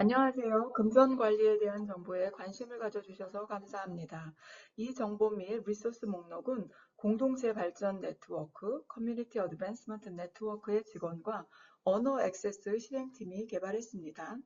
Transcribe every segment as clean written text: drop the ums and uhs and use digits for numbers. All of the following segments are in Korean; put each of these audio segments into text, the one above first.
안녕하세요. 금전 관리에 대한 정보에 관심을 가져주셔서 감사합니다. 이 정보 및 리소스 목록은 공동체 발전 네트워크, 커뮤니티 어드밴스먼트 네트워크의 직원과 언어 액세스 실행팀이 개발했습니다.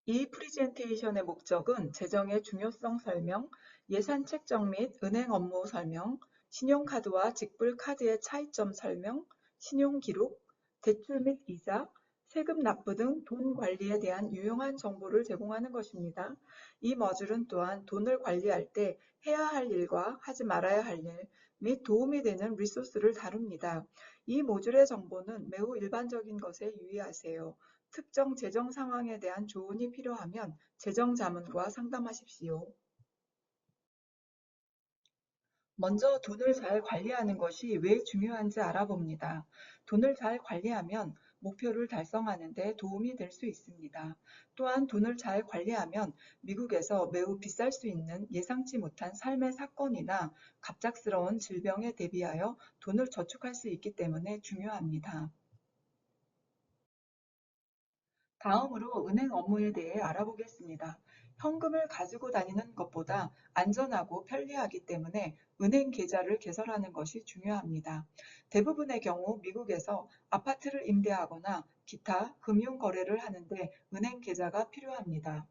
이 프리젠테이션의 목적은 재정의 중요성 설명, 예산 책정 및 은행 업무 설명, 신용카드와 직불카드의 차이점 설명, 신용기록, 대출 및 이자, 세금 납부 등 돈 관리에 대한 유용한 정보를 제공하는 것입니다. 이 머줄은 또한 돈을 관리할 때 해야 할 일과 하지 말아야 할 일 및 도움이 되는 리소스를 다룹니다. 이 모듈의 정보는 매우 일반적인 것에 유의하세요. 특정 재정 상황에 대한 조언이 필요하면 재정자문과 상담하십시오. 먼저 돈을 잘 관리하는 것이 왜 중요한지 알아봅니다. 돈을 잘 관리하면 목표를 달성하는 데 도움이 될 수 있습니다. 또한 돈을 잘 관리하면 미국에서 매우 비쌀 수 있는 예상치 못한 삶의 사건이나 갑작스러운 질병에 대비하여 돈을 저축할 수 있기 때문에 중요합니다. 다음으로 은행 업무에 대해 알아보겠습니다. 현금을 가지고 다니는 것보다 안전하고 편리하기 때문에 은행 계좌를 개설하는 것이 중요합니다. 대부분의 경우 미국에서 아파트를 임대하거나 기타 금융 거래를 하는데 은행 계좌가 필요합니다.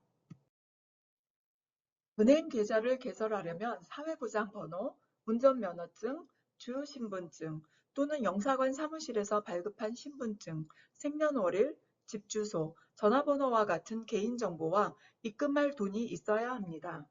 은행 계좌를 개설하려면 사회보장번호, 운전면허증, 주신분증 또는 영사관 사무실에서 발급한 신분증, 생년월일, 집주소, 전화번호와 같은 개인정보와 입금할 돈이 있어야 합니다.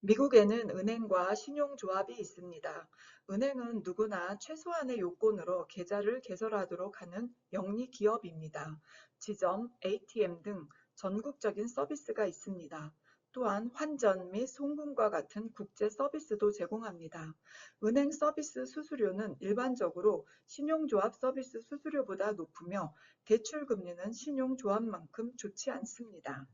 미국에는 은행과 신용조합이 있습니다. 은행은 누구나 최소한의 요건으로 계좌를 개설하도록 하는 영리 기업입니다. 지점, ATM 등 전국적인 서비스가 있습니다. 또한 환전 및 송금과 같은 국제 서비스도 제공합니다. 은행 서비스 수수료는 일반적으로 신용조합 서비스 수수료보다 높으며 대출 금리는 신용조합만큼 좋지 않습니다.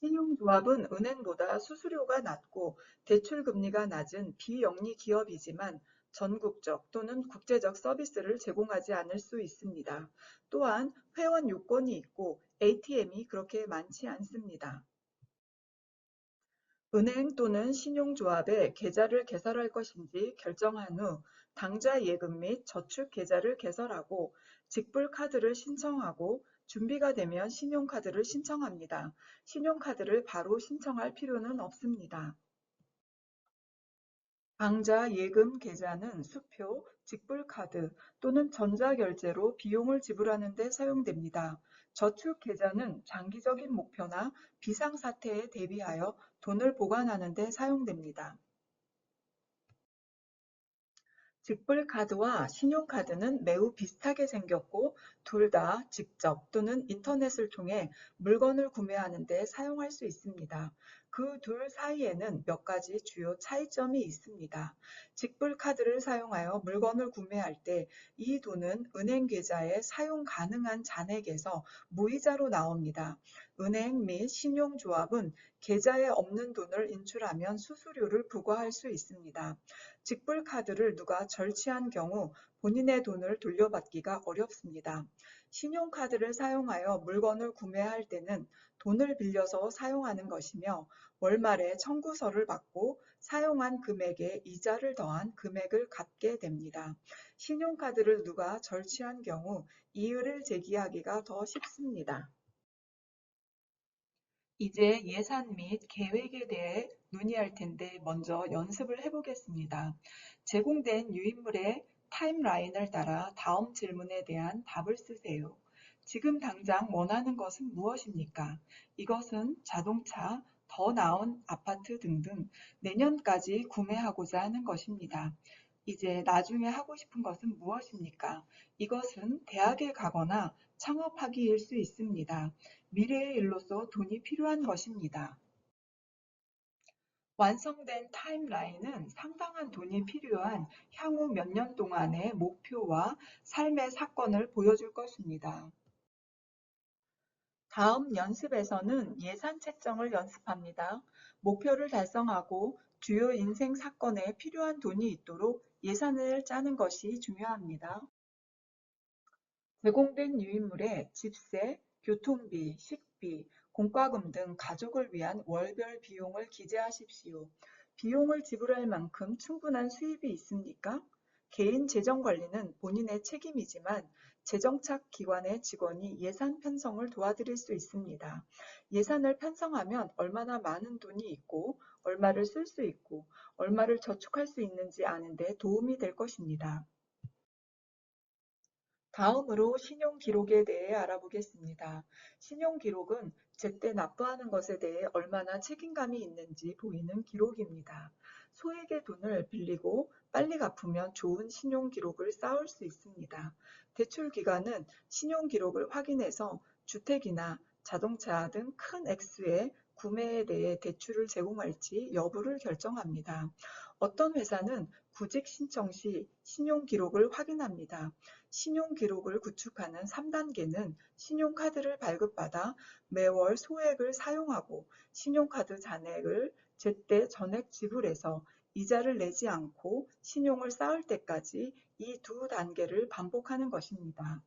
신용조합은 은행보다 수수료가 낮고 대출 금리가 낮은 비영리 기업이지만 전국적 또는 국제적 서비스를 제공하지 않을 수 있습니다. 또한 회원 요건이 있고 ATM이 그렇게 많지 않습니다. 은행 또는 신용조합에 계좌를 개설할 것인지 결정한 후 당좌 예금 및 저축 계좌를 개설하고 직불카드를 신청하고 준비가 되면 신용카드를 신청합니다. 신용카드를 바로 신청할 필요는 없습니다. 당좌 예금 계좌는 수표, 직불카드 또는 전자결제로 비용을 지불하는 데 사용됩니다. 저축 계좌는 장기적인 목표나 비상사태에 대비하여 돈을 보관하는 데 사용됩니다. 직불카드와 신용카드는 매우 비슷하게 생겼고 둘 다 직접 또는 인터넷을 통해 물건을 구매하는 데 사용할 수 있습니다. 그 둘 사이에는 몇 가지 주요 차이점이 있습니다. 직불카드를 사용하여 물건을 구매할 때 이 돈은 은행 계좌에 사용 가능한 잔액에서 무이자로 나옵니다. 은행 및 신용조합은 계좌에 없는 돈을 인출하면 수수료를 부과할 수 있습니다. 직불카드를 누가 절취한 경우 본인의 돈을 돌려받기가 어렵습니다. 신용카드를 사용하여 물건을 구매할 때는 돈을 빌려서 사용하는 것이며 월말에 청구서를 받고 사용한 금액에 이자를 더한 금액을 갚게 됩니다. 신용카드를 누가 절취한 경우 이의를 제기하기가 더 쉽습니다. 이제 예산 및 계획에 대해 논의할 텐데 먼저 연습을 해보겠습니다. 제공된 유인물의 타임라인을 따라 다음 질문에 대한 답을 쓰세요. 지금 당장 원하는 것은 무엇입니까? 이것은 자동차, 더 나은 아파트 등등 내년까지 구매하고자 하는 것입니다. 이제 나중에 하고 싶은 것은 무엇입니까? 이것은 대학에 가거나 창업하기일 수 있습니다. 미래의 일로서 돈이 필요한 것입니다. 완성된 타임라인은 상당한 돈이 필요한 향후 몇 년 동안의 목표와 삶의 사건을 보여줄 것입니다. 다음 연습에서는 예산 책정을 연습합니다. 목표를 달성하고 주요 인생 사건에 필요한 돈이 있도록 예산을 짜는 것이 중요합니다. 제공된 유인물에 집세, 교통비, 식비, 공과금 등 가족을 위한 월별 비용을 기재하십시오. 비용을 지불할 만큼 충분한 수입이 있습니까? 개인 재정 관리는 본인의 책임이지만 재정착 기관의 직원이 예산 편성을 도와드릴 수 있습니다. 예산을 편성하면 얼마나 많은 돈이 있고, 얼마를 쓸 수 있고, 얼마를 저축할 수 있는지 아는 데 도움이 될 것입니다. 다음으로 신용기록에 대해 알아보겠습니다. 신용기록은 제때 납부하는 것에 대해 얼마나 책임감이 있는지 보이는 기록입니다. 소액의 돈을 빌리고 빨리 갚으면 좋은 신용기록을 쌓을 수 있습니다. 대출 기간은 신용기록을 확인해서 주택이나 자동차 등 큰 액수의 구매에 대해 대출을 제공할지 여부를 결정합니다. 어떤 회사는 구직 신청 시 신용기록을 확인합니다. 신용기록을 구축하는 3단계는 신용카드를 발급받아 매월 소액을 사용하고 신용카드 잔액을 제때 전액 지불해서 이자를 내지 않고 신용을 쌓을 때까지 이 두 단계를 반복하는 것입니다.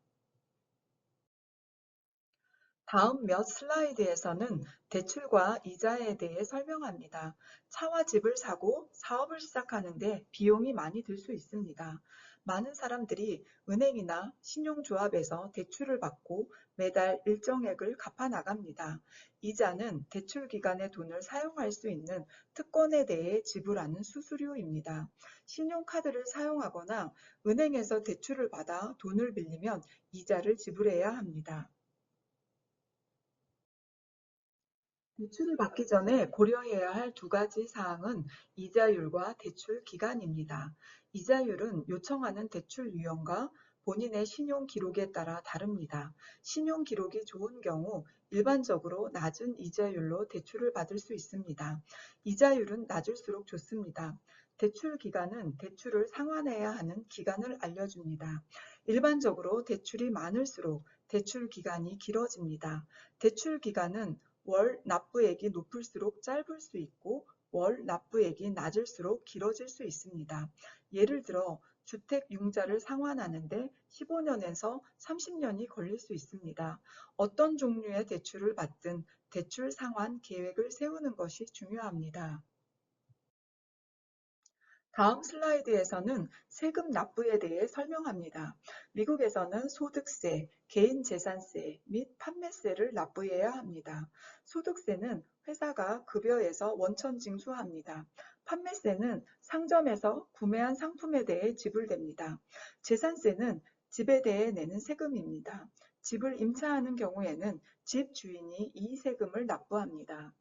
다음 몇 슬라이드에서는 대출과 이자에 대해 설명합니다. 차와 집을 사고 사업을 시작하는데 비용이 많이 들 수 있습니다. 많은 사람들이 은행이나 신용조합에서 대출을 받고 매달 일정액을 갚아 나갑니다. 이자는 대출 기간의 돈을 사용할 수 있는 특권에 대해 지불하는 수수료입니다. 신용카드를 사용하거나 은행에서 대출을 받아 돈을 빌리면 이자를 지불해야 합니다. 대출을 받기 전에 고려해야 할 두 가지 사항은 이자율과 대출 기간입니다. 이자율은 요청하는 대출 유형과 본인의 신용 기록에 따라 다릅니다. 신용 기록이 좋은 경우 일반적으로 낮은 이자율로 대출을 받을 수 있습니다. 이자율은 낮을수록 좋습니다. 대출 기간은 대출을 상환해야 하는 기간을 알려줍니다. 일반적으로 대출이 많을수록 대출 기간이 길어집니다. 대출 기간은 월 납부액이 높을수록 짧을 수 있고 월 납부액이 낮을수록 길어질 수 있습니다. 예를 들어 주택 융자를 상환하는데 15년에서 30년이 걸릴 수 있습니다. 어떤 종류의 대출을 받든 대출 상환 계획을 세우는 것이 중요합니다. 다음 슬라이드에서는 세금 납부에 대해 설명합니다. 미국에서는 소득세, 개인재산세 및 판매세를 납부해야 합니다. 소득세는 회사가 급여에서 원천 징수합니다. 판매세는 상점에서 구매한 상품에 대해 지불됩니다. 재산세는 집에 대해 내는 세금입니다. 집을 임차하는 경우에는 집 주인이 이 세금을 납부합니다.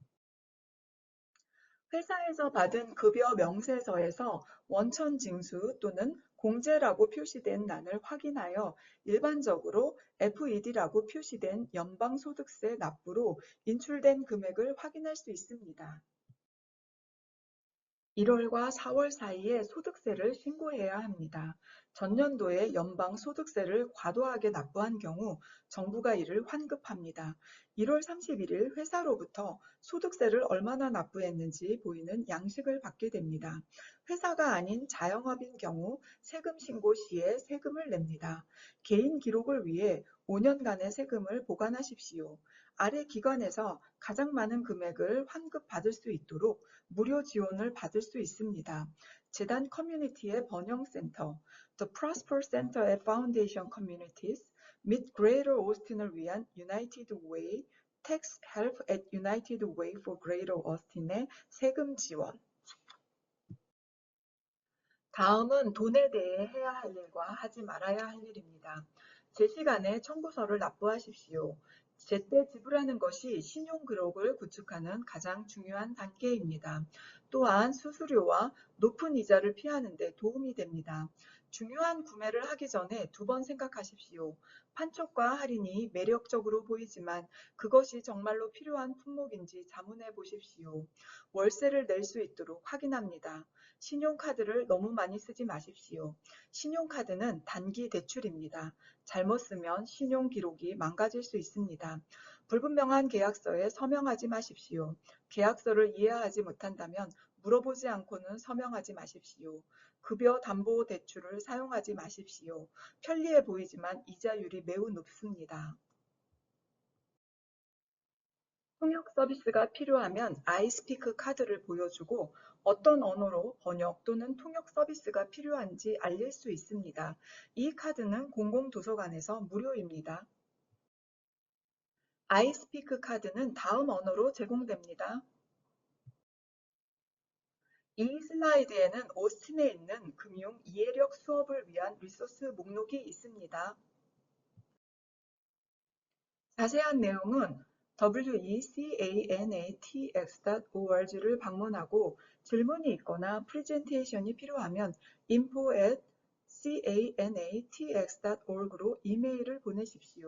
회사에서 받은 급여 명세서에서 원천 징수 또는 공제라고 표시된 난을 확인하여 일반적으로 FED라고 표시된 연방소득세 납부로 인출된 금액을 확인할 수 있습니다. 1월과 4월 사이에 소득세를 신고해야 합니다. 전년도에 연방 소득세를 과도하게 납부한 경우 정부가 이를 환급합니다. 1월 31일 회사로부터 소득세를 얼마나 납부했는지 보이는 양식을 받게 됩니다. 회사가 아닌 자영업인 경우 세금 신고 시에 세금을 냅니다. 개인 기록을 위해 5년간의 세금을 보관하십시오. 아래 기관에서 가장 많은 금액을 환급받을 수 있도록 무료 지원을 받을 수 있습니다. 재단 커뮤니티의 번영센터, The Prosper Center의 파운데이션 커뮤니티스 및 Greater Austin을 위한 United Way, Tax Help at United Way for Greater Austin의 세금 지원. 다음은 돈에 대해 해야 할 일과 하지 말아야 할 일입니다. 제 시간에 청구서를 납부하십시오. 제때 지불하는 것이 신용기록을 구축하는 가장 중요한 단계입니다. 또한 수수료와 높은 이자를 피하는 데 도움이 됩니다. 중요한 구매를 하기 전에 두 번 생각하십시오. 판촉과 할인이 매력적으로 보이지만 그것이 정말로 필요한 품목인지 자문해 보십시오. 월세를 낼 수 있도록 확인합니다. 신용카드를 너무 많이 쓰지 마십시오. 신용카드는 단기 대출입니다. 잘못 쓰면 신용기록이 망가질 수 있습니다. 불분명한 계약서에 서명하지 마십시오. 계약서를 이해하지 못한다면 물어보지 않고는 서명하지 마십시오. 급여 담보 대출을 사용하지 마십시오. 편리해 보이지만 이자율이 매우 높습니다. 통역 서비스가 필요하면 아이스피크 카드를 보여주고 어떤 언어로 번역 또는 통역 서비스가 필요한지 알릴 수 있습니다. 이 카드는 공공도서관에서 무료입니다. 아이스피크 카드는 다음 언어로 제공됩니다. 이 슬라이드에는 오스틴에 있는 금융 이해력 수업을 위한 리소스 목록이 있습니다. 자세한 내용은 wecanatx.org를 방문하고 질문이 있거나 프레젠테이션이 필요하면 info@canatx.org로 이메일을 보내십시오.